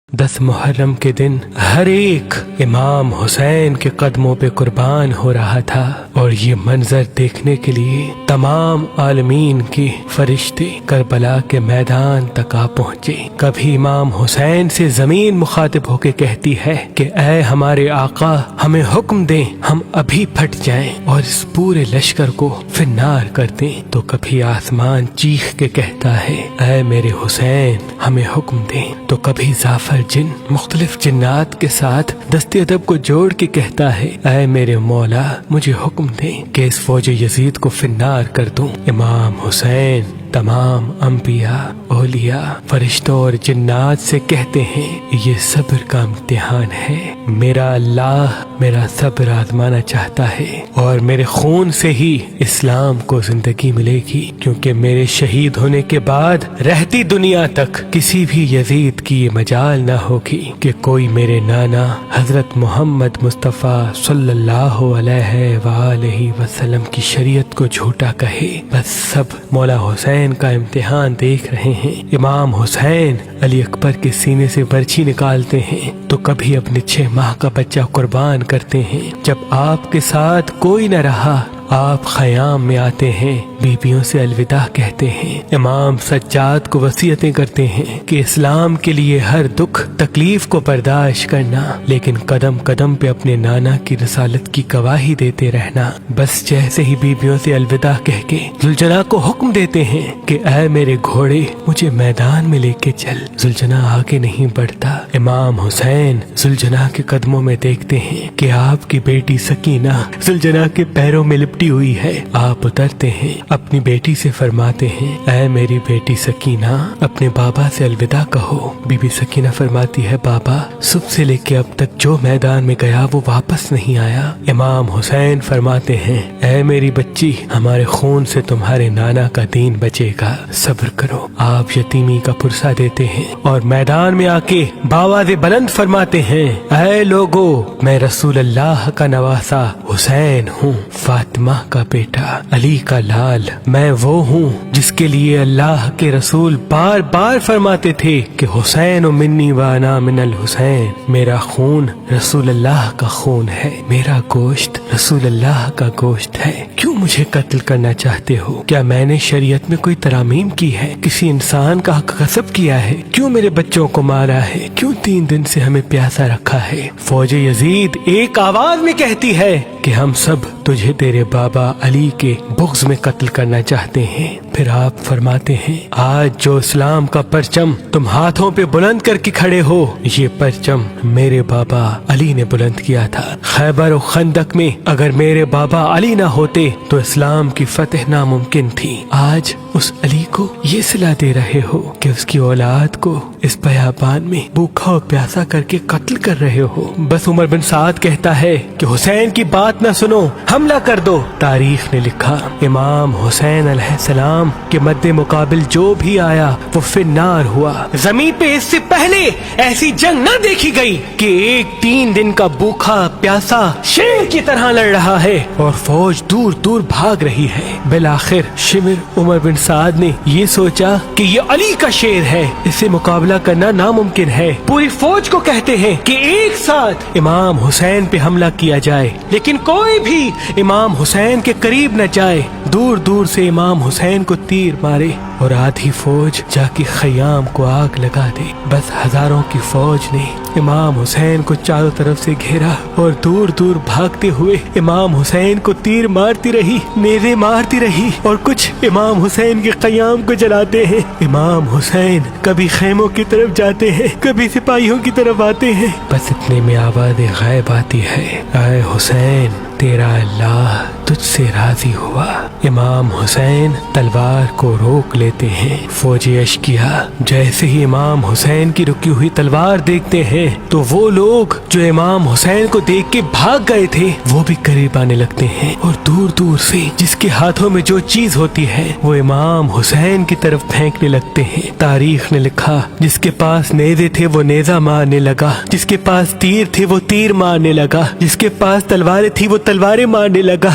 10 محرم کے دن ہر ایک امام حسین کے قدموں پہ قربان ہو رہا تھا، اور یہ منظر دیکھنے کے لیے تمام عالمین کے فرشتے کربلا کے میدان تک آ پہنچے۔ کبھی امام حسین سے زمین مخاطب ہو کے کہتی ہے کہ اے ہمارے آقا، ہمیں حکم دیں، ہم ابھی پھٹ جائیں اور اس پورے لشکر کو فنار کر دیں۔ تو کبھی آسمان چیخ کے کہتا ہے اے میرے حسین، ہمیں حکم دیں۔ تو کبھی زعفر جن مختلف جنات کے ساتھ دست ادب کو جوڑ کے کہتا ہے اے میرے مولا، مجھے حکم دیں کہ اس فوج یزید کو فنار کر دوں۔ امام حسین تمام انبیاء، اولیاء، فرشتوں اور جنات سے کہتے ہیں یہ صبر کا امتحان ہے، میرا اللہ میرا صبر آزمانا چاہتا ہے، اور میرے خون سے ہی اسلام کو زندگی ملے گی، کیونکہ میرے شہید ہونے کے بعد رہتی دنیا تک کسی بھی یزید کی یہ مجال نہ ہوگی کہ کوئی میرے نانا حضرت محمد مصطفیٰ صلی اللہ علیہ وآلہ وسلم کی شریعت کو جھوٹا کہے۔ بس سب مولا حسین کا امتحان دیکھ رہے ہیں۔ امام حسین علی اکبر کے سینے سے برچھی نکالتے ہیں تو کبھی اپنے 6 ماہ کا بچہ قربان کرتے ہیں۔ جب آپ کے ساتھ کوئی نہ رہا، آپ خیام میں آتے ہیں، بیویوں سے الوداع کہتے ہیں۔ امام سجاد کو وصیتیں کرتے ہیں کہ اسلام کے لیے ہر دکھ تکلیف کو برداشت کرنا، لیکن قدم قدم پہ اپنے نانا کی رسالت کی گواہی دیتے رہنا۔ بس جیسے ہی بیویوں سے الوداع کہہ کے زلجنا کو حکم دیتے ہیں کہ اے میرے گھوڑے، مجھے میدان میں لے کے چل، زلجنا آگے نہیں بڑھتا۔ امام حسین زلجنا کے قدموں میں دیکھتے ہیں کہ آپ کی بیٹی سکینہ زلجنا کے پیروں میں لپٹی ہوئی ہے۔ آپ اترتے ہیں، اپنی بیٹی سے فرماتے ہیں اے میری بیٹی سکینہ، اپنے بابا سے الوداع کہو۔ بی بی سکینہ فرماتی ہے بابا صبح سے لے کے اب تک جو میدان میں گیا وہ واپس نہیں آیا۔ امام حسین فرماتے ہیں اے میری بچی، ہمارے خون سے تمہارے نانا کا دین بچے گا، صبر کرو۔ آپ یتیمی کا پرسہ دیتے ہیں اور میدان میں آ کے باواز بلند فرماتے ہیں اے لوگو، میں رسول اللہ کا نواسا حسین ہوں، فاطمہ کا بیٹا، علی کا لال، میں وہ ہوں جس کے لیے اللہ کے رسول بار بار فرماتے تھے کہ حسین منی وانا من الحسین، میرا خون رسول اللہ کا خون ہے، میرا گوشت رسول اللہ کا گوشت ہے۔ کیوں مجھے قتل کرنا چاہتے ہو؟ کیا میں نے شریعت میں کوئی ترامیم کی ہے؟ کسی انسان کا حق غصب کیا ہے؟ کیوں میرے بچوں کو مارا ہے؟ کیوں 3 دن سے ہمیں پیاسا رکھا ہے؟ فوج یزید ایک آواز میں کہتی ہے کہ ہم سب تجھے تیرے بابا علی کے بغض میں قتل کرنا چاہتے ہیں۔ پھر آپ فرماتے ہیں آج جو اسلام کا پرچم تم ہاتھوں پہ بلند کر کے کھڑے ہو، یہ پرچم میرے بابا علی نے بلند کیا تھا۔ خیبر و خندق میں اگر میرے بابا علی نہ ہوتے تو اسلام کی فتح ناممکن تھی۔ آج اس علی کو یہ صلہ دے رہے ہو کہ اس کی اولاد کو اس بیابان میں بھوکا و پیاسا کر کے قتل کر رہے ہو۔ بس عمر بن سعد کہتا ہے کہ حسین کی بات نہ سنو، حملہ کر دو۔ تاریخ نے لکھا امام حسین علیہ السلام کے مد مقابل جو بھی آیا وہ فنار ہوا۔ زمین پہ اس سے پہلے ایسی جنگ نہ دیکھی گئی کہ ایک 3 دن کا بھوکا پیاسا شیر کی طرح لڑ رہا ہے اور فوج دور دور بھاگ رہی ہے۔ بالآخر شمر عمر بن سعد نے یہ سوچا کہ یہ علی کا شیر ہے، اس سے مقابلہ کرنا ناممکن ہے۔ پوری فوج کو کہتے ہیں کہ ایک ساتھ امام حسین پہ حملہ کیا جائے، لیکن کوئی بھی امام حسین کے قریب نہ جائے۔ دور دور سے امام حسین کو تیر مارے اور آدھی فوج جا کے خیام کو آگ لگا دے۔ بس ہزاروں کی فوج نے امام حسین کو چاروں طرف سے گھیرا اور دور دور بھاگتے ہوئے امام حسین کو تیر مارتی رہی، نیزے مارتی رہی، اور کچھ امام حسین کے قیام کو جلاتے ہیں۔ امام حسین کبھی خیموں کی طرف جاتے ہیں، کبھی سپاہیوں کی طرف آتے ہیں۔ بس اتنے میں آواز غیب آتی ہے اے حسین، تیرا اللہ تجھ سے راضی ہوا۔ امام حسین تلوار کو روک لیتے ہیں۔ فوجی اشکیا جیسے ہی امام حسین کی رکی ہوئی تلوار دیکھتے ہیں تو وہ لوگ جو امام حسین کو دیکھ کے بھاگ گئے تھے وہ بھی قریب آنے لگتے ہیں، اور دور دور سے جس کے ہاتھوں میں جو چیز ہوتی ہے وہ امام حسین کی طرف پھینکنے لگتے ہیں۔ تاریخ نے لکھا جس کے پاس نیزے تھے وہ نیزہ مارنے لگا، جس کے پاس تیر تھے وہ تیر مارنے لگا، جس کے پاس تلواریں تھی وہ تلواریں مارنے لگا،